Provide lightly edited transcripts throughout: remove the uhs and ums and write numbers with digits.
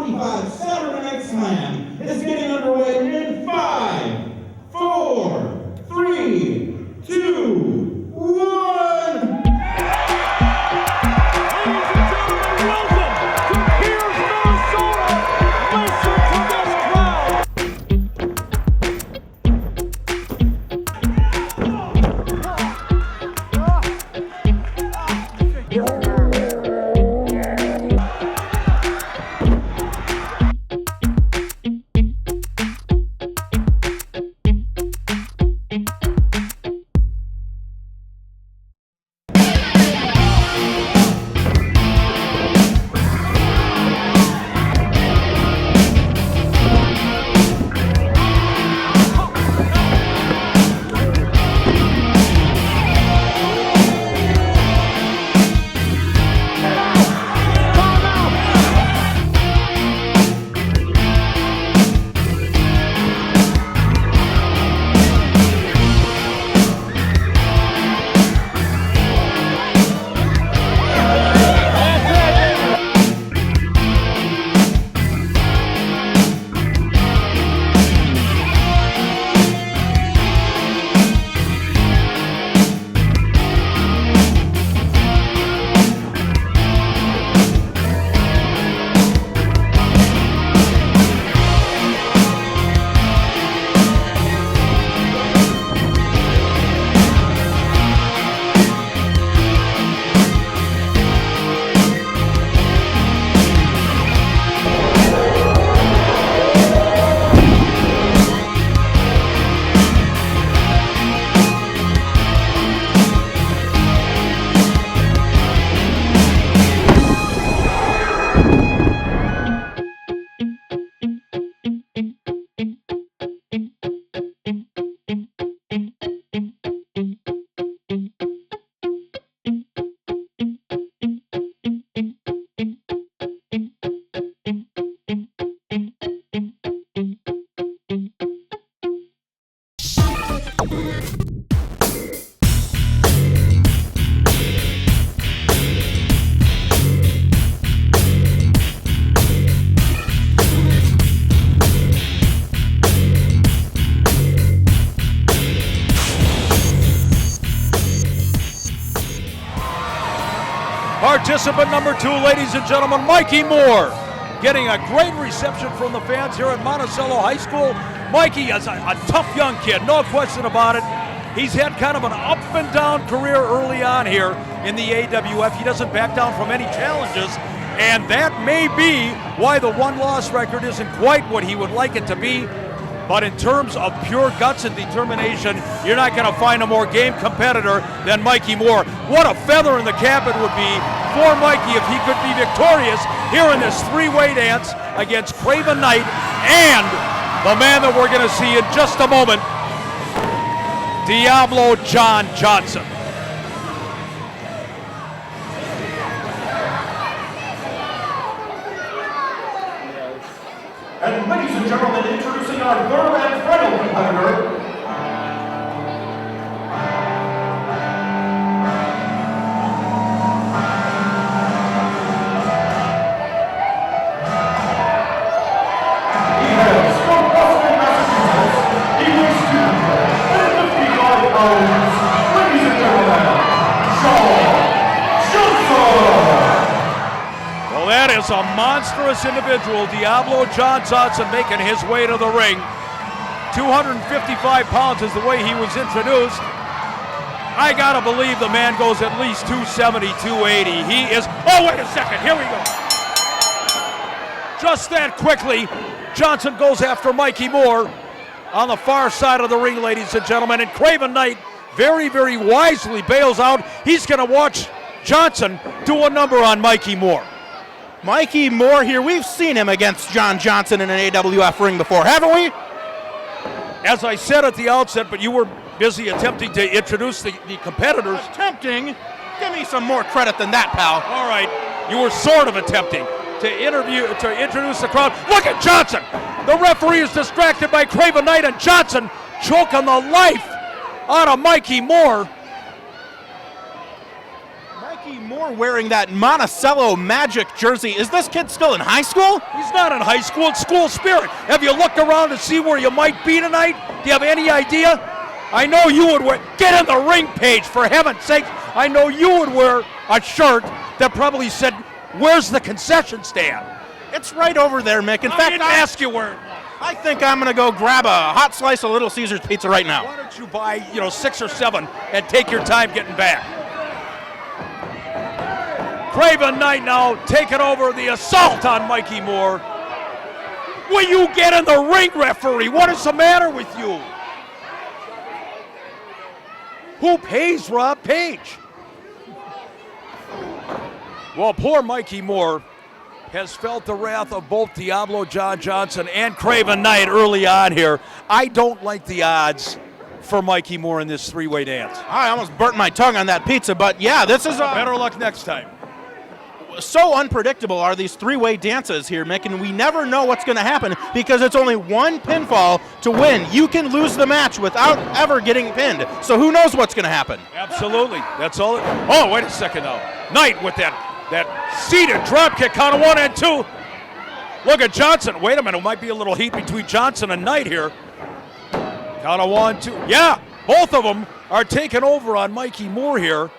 25 Saturday Night Slam is getting underway in 5, 4, 3, 2, 1. Participant number 2, ladies and gentlemen, Mikey Moore, getting a great reception from the fans here at Monticello High School. Mikey is a tough young kid, no question about it. He's had kind of an up and down career early on here in the AWF. He doesn't back down from any challenges, and that may be why the one-loss record isn't quite what he would like it to be. But in terms of pure guts and determination, you're not going to find a more game competitor than Mikey Moore. What a feather in the cap it would be for Mikey if he could be victorious here in this three-way dance against Craven Knight and the man that we're going to see in just a moment, Diablo John Johnson. And ladies and gentlemen, introducing our third and final competitor. He hails from Boston, Massachusetts. He weighs 255 pounds. Ladies and gentlemen, Well, that is a monstrous individual, Diablo John Johnson, making his way to the ring. 255 pounds is the way he was introduced. I gotta believe the man goes at least 270, 280. He is, oh wait a second, here we go. Just that quickly, Johnson goes after Mikey Moore on the far side of the ring, ladies and gentlemen, and Craven Knight very, very wisely bails out. He's gonna watch Johnson do a number on Mikey Moore. Mikey Moore here, we've seen him against John Johnson in an AWF ring before, haven't we? As I said at the outset, but you were busy attempting to introduce the competitors. Attempting? Give me some more credit than that, pal. All right, you were sort of attempting to introduce the crowd. Look at Johnson! The referee is distracted by Craven Knight, and Johnson choking the life out of Mikey Moore. Mikey Moore Moore wearing that Monticello Magic jersey. Is this kid still in high school? He's not in high school. It's school spirit. Have you looked around to see where you might be tonight? Do you have any idea? I know you would wear, get in the ring, Paige, for heaven's sake. I know you would wear a shirt that probably said, where's the concession stand? It's right over there, Mick. In fact, I didn't ask you where it was. I think I'm going to go grab a hot slice of Little Caesars pizza right now. Why don't you buy, 6 or 7 and take your time getting back? Craven Knight now taking over the assault on Mikey Moore. Will you get in the ring, referee? What is the matter with you? Who pays Rob Page? Well, poor Mikey Moore has felt the wrath of both Diablo John Johnson and Craven Knight early on here. I don't like the odds for Mikey Moore in this three-way dance. I almost burnt my tongue on that pizza, but yeah, this is better luck next time. So unpredictable are these three-way dances here, Mick, and we never know what's going to happen because it's only one pinfall to win. You can lose the match without ever getting pinned, so who knows what's going to happen. Absolutely. That's all. Oh, wait a second now. Knight with that seated drop kick, count of 1 and 2. Look at Johnson. Wait a minute. It might be a little heat between Johnson and Knight here. Count of 1, 2. Yeah, both of them are taking over on Mikey Moore here.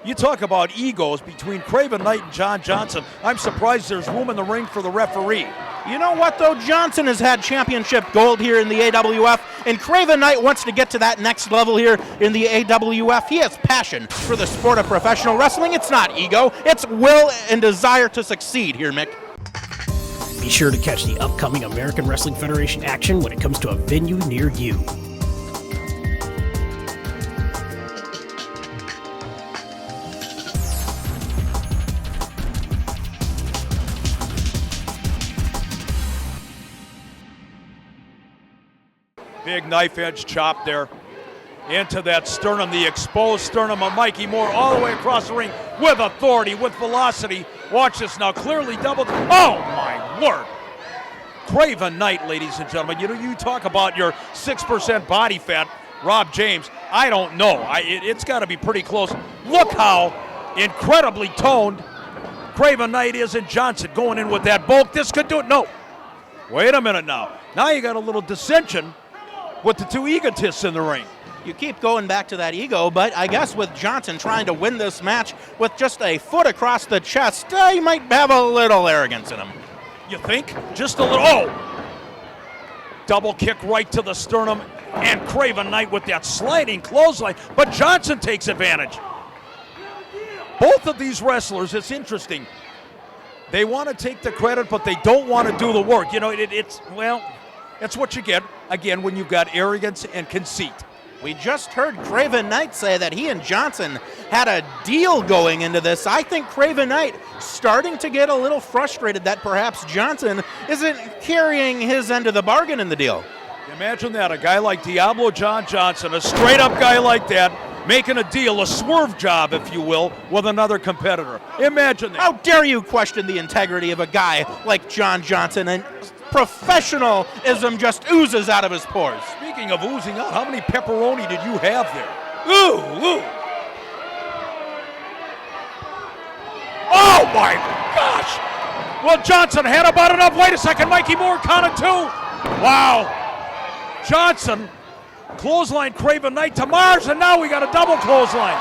You talk about egos between Craven Knight and John Johnson. I'm surprised there's room in the ring for the referee. You know what, though? Johnson has had championship gold here in the AWF, and Craven Knight wants to get to that next level here in the AWF. He has passion for the sport of professional wrestling. It's not ego. It's will and desire to succeed here, Mick. Be sure to catch the upcoming American Wrestling Federation action when it comes to a venue near you. Big knife edge chop there into that sternum, the exposed sternum of Mikey Moore all the way across the ring with authority, with velocity. Watch this now, clearly doubled. Oh my word. Craven Knight, ladies and gentlemen. You talk about your 6% body fat, Rob James. I don't know. It's got to be pretty close. Look how incredibly toned Craven Knight is, and Johnson going in with that bulk. This could do it. No. Wait a minute now. Now you got a little dissension with the two egotists in the ring. You keep going back to that ego, but I guess with Johnson trying to win this match with just a foot across the chest, he might have a little arrogance in him. You think? Just a little. Oh! Double kick right to the sternum, and Craven Knight with that sliding clothesline, but Johnson takes advantage. Both of these wrestlers, it's interesting. They want to take the credit, but they don't want to do the work. That's what you get, again, when you've got arrogance and conceit. We just heard Craven Knight say that he and Johnson had a deal going into this. I think Craven Knight starting to get a little frustrated that perhaps Johnson isn't carrying his end of the bargain in the deal. Imagine that, a guy like Diablo John Johnson, a straight-up guy like that, making a deal, a swerve job, if you will, with another competitor. Imagine that. How dare you question the integrity of a guy like John Johnson, and professionalism just oozes out of his pores. Speaking of oozing out, how many pepperoni did you have there? Ooh. Oh my gosh! Well, Johnson had about enough. Wait a second, Mikey Moore counted 2. Wow. Johnson clothesline Craven Knight to Mars, and now we got a double clothesline.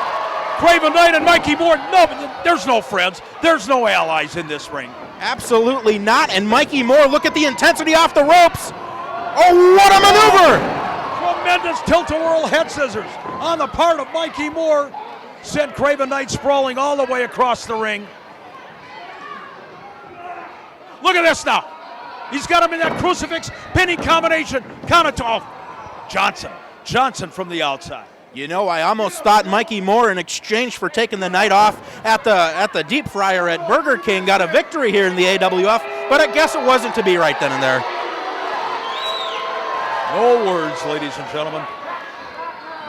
Craven Knight and Mikey Moore. No, there's no friends. There's no allies in this ring. Absolutely not. And Mikey Moore, look at the intensity off the ropes. Oh, what a maneuver! Tremendous tilt-a-whirl head scissors on the part of Mikey Moore. Sent Craven Knight sprawling all the way across the ring. Look at this now. He's got him in that crucifix pinning combination. Count it to Johnson from the outside. You know, I almost thought Mikey Moore, in exchange for taking the night off at the deep fryer at Burger King, got a victory here in the AWF, but I guess it wasn't to be right then and there. No words, ladies and gentlemen.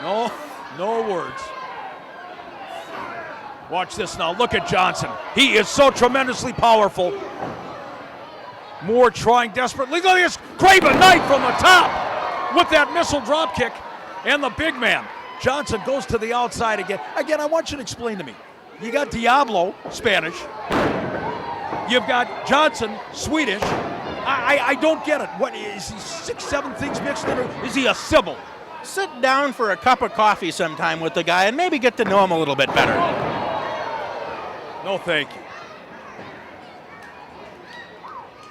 No words. Watch this now. Look at Johnson. He is so tremendously powerful. Moore trying desperately. Look at this. Craven Knight from the top with that missile drop kick, and the big man. Johnson goes to the outside again. Again, I want you to explain to me. You got Diablo, Spanish. You've got Johnson, Swedish. I don't get it. What is he? 6, 7 things mixed in? Or is he a Sybil? Sit down for a cup of coffee sometime with the guy and maybe get to know him a little bit better. No, thank you.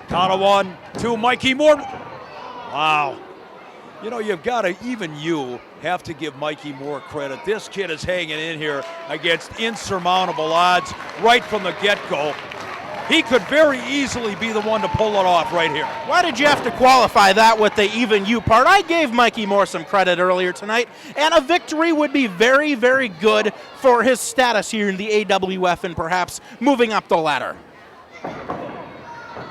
Count of 1, 2, Mikey Moore. Wow. You know, you've got to, even you have to give Mikey Moore credit. This kid is hanging in here against insurmountable odds right from the get-go. He could very easily be the one to pull it off right here. Why did you have to qualify that with the even you part? I gave Mikey Moore some credit earlier tonight, and a victory would be very, very good for his status here in the AWF and perhaps moving up the ladder.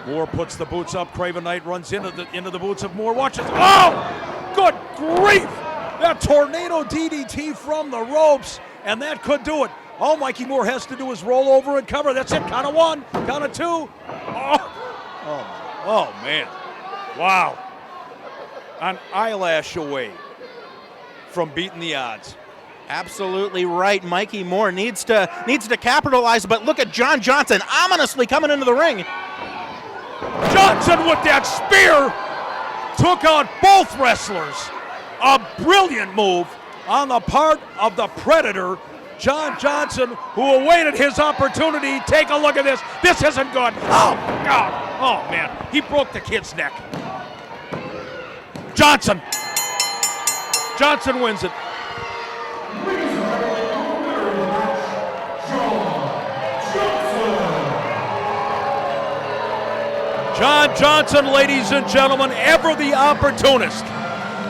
Moore puts the boots up. Craven Knight runs into the boots of Moore. Watches. Oh, good grief! That tornado DDT from the ropes, and that could do it. All Mikey Moore has to do is roll over and cover. That's it. Count of 1, count of 2. Oh man. Wow. An eyelash away from beating the odds. Absolutely right. Mikey Moore needs to capitalize, but look at John Johnson ominously coming into the ring. Johnson with that spear took out both wrestlers. A brilliant move on the part of the Predator, John Johnson, who awaited his opportunity. Take a look at this. This isn't good. Oh, God. Oh, man. He broke the kid's neck. Johnson. Johnson wins it. John Johnson, ladies and gentlemen, ever the opportunist,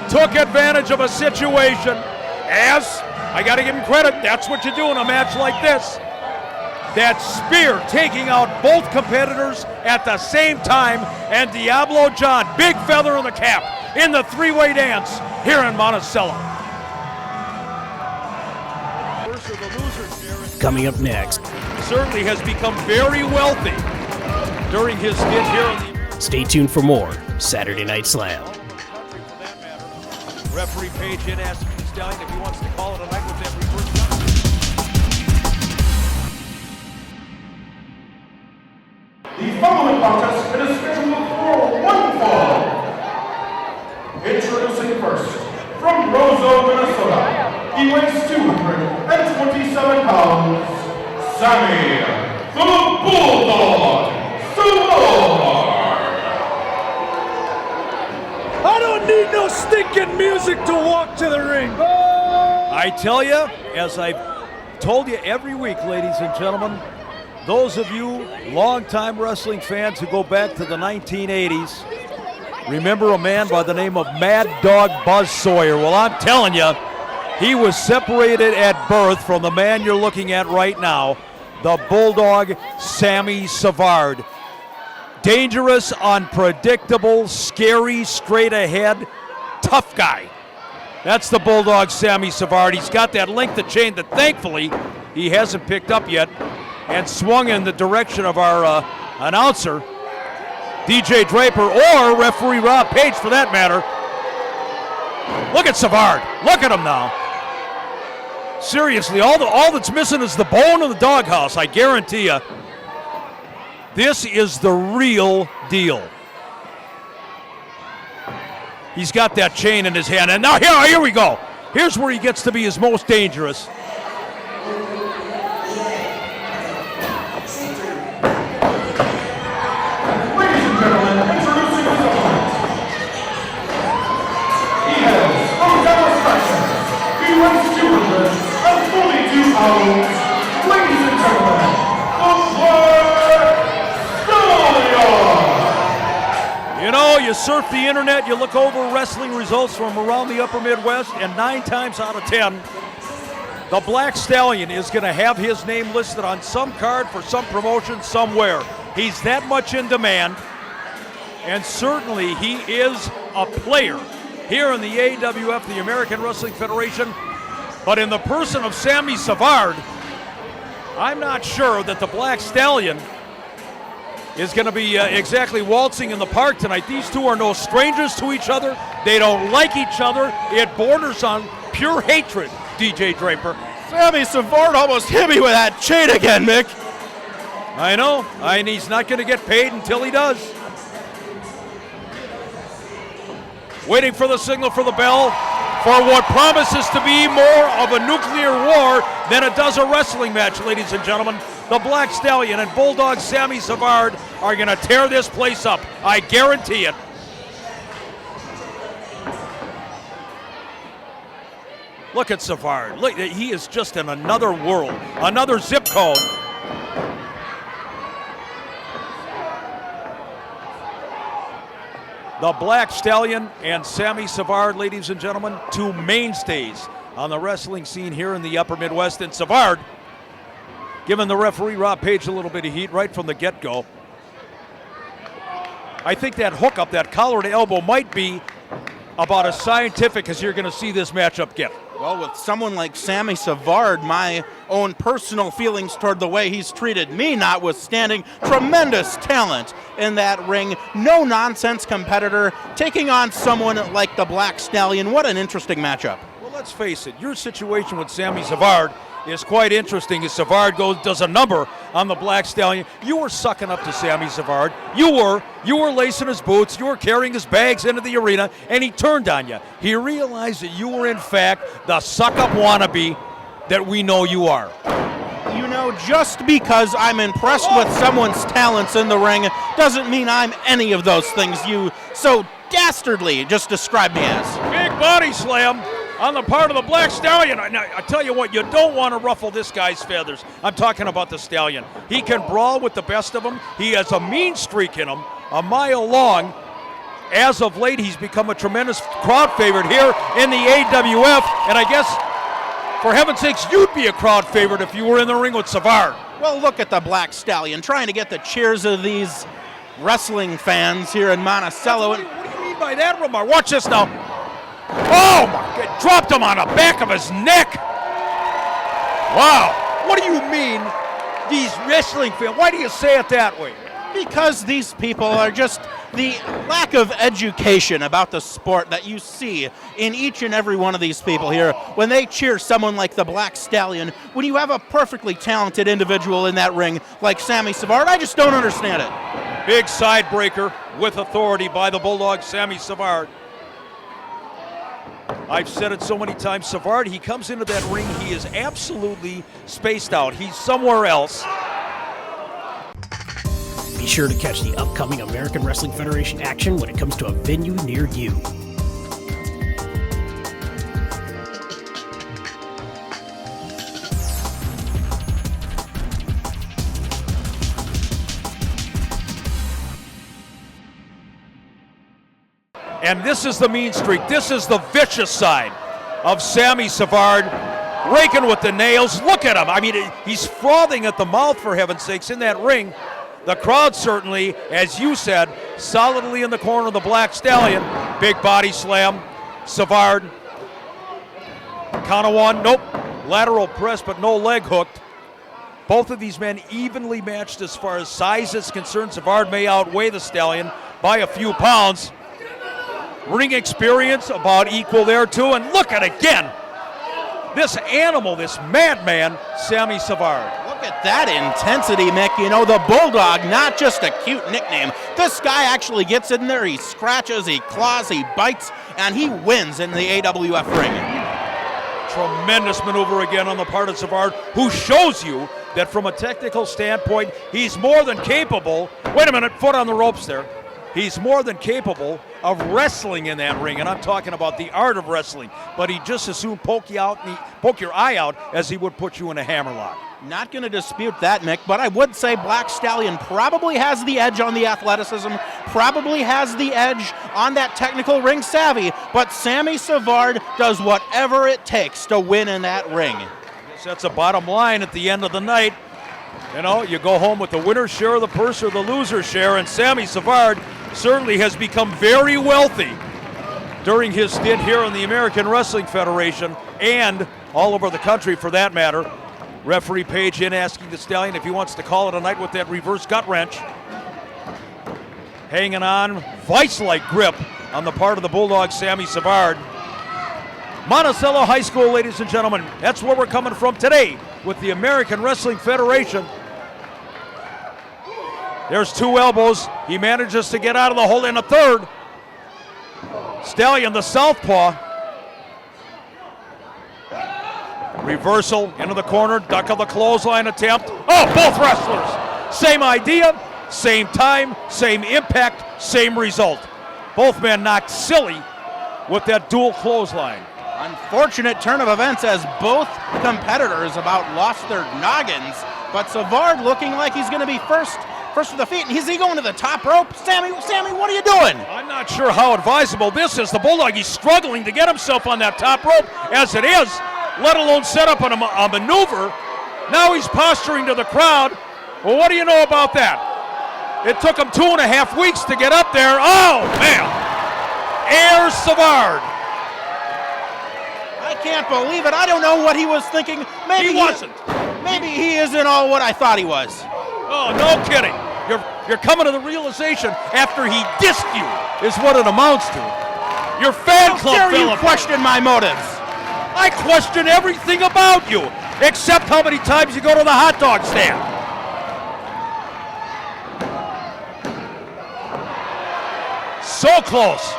took advantage of a situation as, I got to give him credit, that's what you do in a match like this. That spear taking out both competitors at the same time, and Diablo John, big feather in the cap, in the three-way dance here in Monticello. Coming up next, Certainly has become very wealthy during his stint here in the... Stay tuned for more Saturday Night Slam. Referee Page in asking the Stallion if he wants to call it a night with that reverse shot. The following contest is scheduled for one fall. Introducing first, from Roseau, Minnesota, he weighs 227 pounds, Sammy, the Bulldog Savard. I don't need no stinking music to walk to the ring. I tell you, as I've told you every week, ladies and gentlemen, those of you longtime wrestling fans who go back to the 1980s, remember a man by the name of Mad Dog Buzz Sawyer. Well, I'm telling you, he was separated at birth from the man you're looking at right now, the Bulldog Sammy Savard. Dangerous, unpredictable, scary, straight ahead, tough guy. That's the Bulldog Sammy Savard. He's got that length of chain that thankfully he hasn't picked up yet and swung in the direction of our announcer, DJ Draper, or referee Rob Page for that matter. Look at Savard. Look at him now. Seriously, all that's missing is the bone of the doghouse, I guarantee you. This is the real deal. He's got that chain in his hand, and now here we go. Here's where he gets to be his most dangerous. Ladies and gentlemen, introducing his opponent. He hails from Dallas, Texas. He weighs 242 pounds. Ladies and gentlemen, the Black Stallion. You know, you surf the internet, you look over wrestling results from around the upper Midwest, and 9 times out of 10, the Black Stallion is going to have his name listed on some card for some promotion somewhere. He's that much in demand, and certainly he is a player here in the AWF, the American Wrestling Federation. But in the person of Sammy Savard, I'm not sure that the Black Stallion is going to be exactly waltzing in the park tonight. These two are no strangers to each other. They don't like each other. It borders on pure hatred, DJ Draper. Sammy Savard almost hit me with that chain again, Mick. I know, and he's not going to get paid until he does. Waiting for the signal for the bell for what promises to be more of a nuclear war than it does a wrestling match, ladies and gentlemen. The Black Stallion and Bulldog Sammy Savard are going to tear this place up. I guarantee it. Look at Savard. Look, he is just in another world, another zip code. The Black Stallion and Sammy Savard, ladies and gentlemen, two mainstays on the wrestling scene here in the upper Midwest. And Savard giving the referee, Rob Page, a little bit of heat right from the get-go. I think that hookup, that collar to elbow, might be about as scientific as you're going to see this matchup get. Well, with someone like Sammy Savard, my own personal feelings toward the way he's treated me notwithstanding, tremendous talent in that ring, no-nonsense competitor, taking on someone like the Black Stallion. What an interesting matchup. Well, let's face it, your situation with Sammy Savard is quite interesting as Savard does a number on the Black Stallion. You were sucking up to Sammy Savard. You were lacing his boots. You were carrying his bags into the arena, and he turned on you. He realized that you were, in fact, the suck-up wannabe that we know you are. You know, just because I'm impressed with someone's talents in the ring doesn't mean I'm any of those things you so dastardly just described me as. Big body slam on the part of the Black Stallion. I tell you what, you don't want to ruffle this guy's feathers. I'm talking about the Stallion. He can brawl with the best of them. He has a mean streak in him, a mile long. As of late, he's become a tremendous crowd favorite here in the AWF. And I guess, for heaven's sakes, you'd be a crowd favorite if you were in the ring with Savard. Well, look at the Black Stallion trying to get the cheers of these wrestling fans here in Monticello. What do you mean by that remark? Watch this now. Oh my God, dropped him on the back of his neck. Wow, what do you mean, these wrestling fans? Why do you say it that way? Because these people are just the lack of education about the sport that you see in each and every one of these people here when they cheer someone like the Black Stallion, when you have a perfectly talented individual in that ring like Sammy Savard. I just don't understand it. Big side breaker with authority by the Bulldog Sammy Savard. I've said it so many times, Savard, he comes into that ring, he is absolutely spaced out. He's somewhere else. Be sure to catch the upcoming American Wrestling Federation action when it comes to a venue near you. And this is the mean streak. This is the vicious side of Sammy Savard, raking with the nails. Look at him. I mean, he's frothing at the mouth, for heaven's sakes, in that ring. The crowd certainly, as you said, solidly in the corner of the Black Stallion. Big body slam. Savard. Count of one. Nope. Lateral press, but no leg hooked. Both of these men evenly matched as far as size is concerned. Savard may outweigh the Stallion by a few pounds. Ring experience about equal there too. And look at again, this animal, this madman, Sammy Savard. Look at that intensity, Mick. You know, the Bulldog, not just a cute nickname. This guy actually gets in there, he scratches, he claws, he bites, and he wins in the AWF ring. Tremendous maneuver again on the part of Savard, who shows you that from a technical standpoint, he's more than capable. Wait a minute, foot on the ropes there. He's more than capable of wrestling in that ring, and I'm talking about the art of wrestling. But he'd just as soon poke your eye out as he would put you in a hammerlock. Not going to dispute that, Mick, but I would say Black Stallion probably has the edge on the athleticism, probably has the edge on that technical ring savvy, but Sammy Savard does whatever it takes to win in that ring. I guess that's the bottom line at the end of the night. You know, you go home with the winner's share of the purse or the loser's share, and Sammy Savard certainly has become very wealthy during his stint here in the American Wrestling Federation and all over the country for that matter. Referee Page in asking the Stallion if he wants to call it a night with that reverse gut wrench. Hanging on, vice-like grip on the part of the Bulldog Sammy Savard. Monticello High School, ladies and gentlemen. That's where we're coming from today with the American Wrestling Federation. There's 2 elbows. He manages to get out of the hole in a third. Stallion, the southpaw. Reversal into the corner, duck of the clothesline attempt. Oh, both wrestlers. Same idea, same time, same impact, same result. Both men knocked silly with that dual clothesline. Unfortunate turn of events as both competitors about lost their noggins, but Savard looking like he's going to be first with the feet. Is he going to the top rope? Sammy, what are you doing? I'm not sure how advisable this is. The Bulldog, he's struggling to get himself on that top rope as it is, let alone set up a maneuver. Now he's posturing to the crowd. Well, what do you know about that? It took him 2.5 weeks to get up there. Oh, man. Air Savard. I can't believe it. I don't know what he was thinking. Maybe he wasn't. Maybe he isn't all what I thought he was. Oh, no kidding. You're coming to the realization after he dissed you is what it amounts to. Your fan club, How dare you Philip. question my motives? I question everything about you, except how many times you go to the hot dog stand. So close.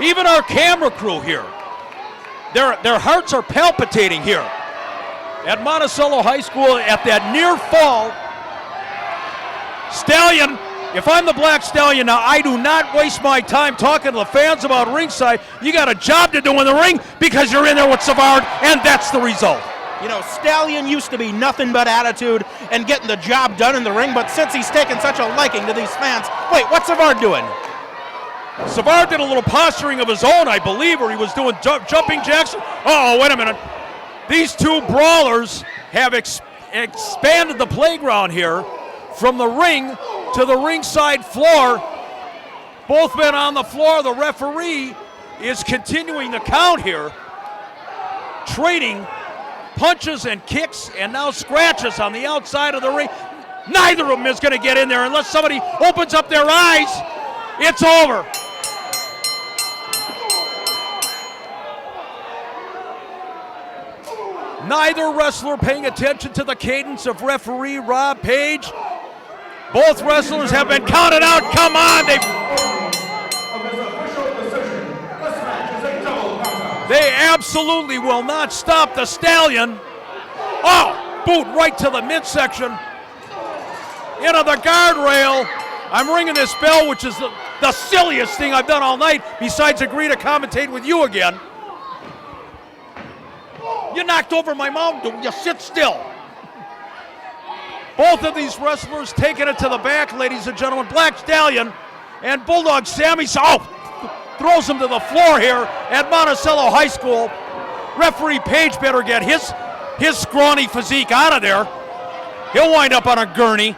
Even our camera crew here, their hearts are palpitating here. At Monticello High School, at that near fall, Stallion, if I'm the Black Stallion now, I do not waste my time talking to the fans about ringside. You got a job to do in the ring because you're in there with Savard, and that's the result. You know, Stallion used to be nothing but attitude and getting the job done in the ring, but since he's taken such a liking to these fans, wait, what's Savard doing? Savard did a little posturing of his own, I believe, where he was doing jumping jacks. Oh, wait a minute. These two brawlers have expanded the playground here from the ring to the ringside floor. Both men on the floor. The referee is continuing the count here, trading punches and kicks and now scratches on the outside of the ring. Neither of them is going to get in there unless somebody opens up their eyes. It's over. Neither wrestler paying attention to the cadence of referee Rob Page. Both wrestlers have been counted out. Come on. They absolutely will not stop the Stallion. Oh, boot right to the midsection. Into the guardrail. I'm ringing this bell, which is the silliest thing I've done all night, besides agree to commentate with you again. You knocked over my mountain. You sit still. Both of these wrestlers taking it to the back, ladies and gentlemen. Black Stallion and Bulldog Sammy throws him to the floor here at Monticello High School. Referee Page better get his scrawny physique out of there. He'll wind up on a gurney.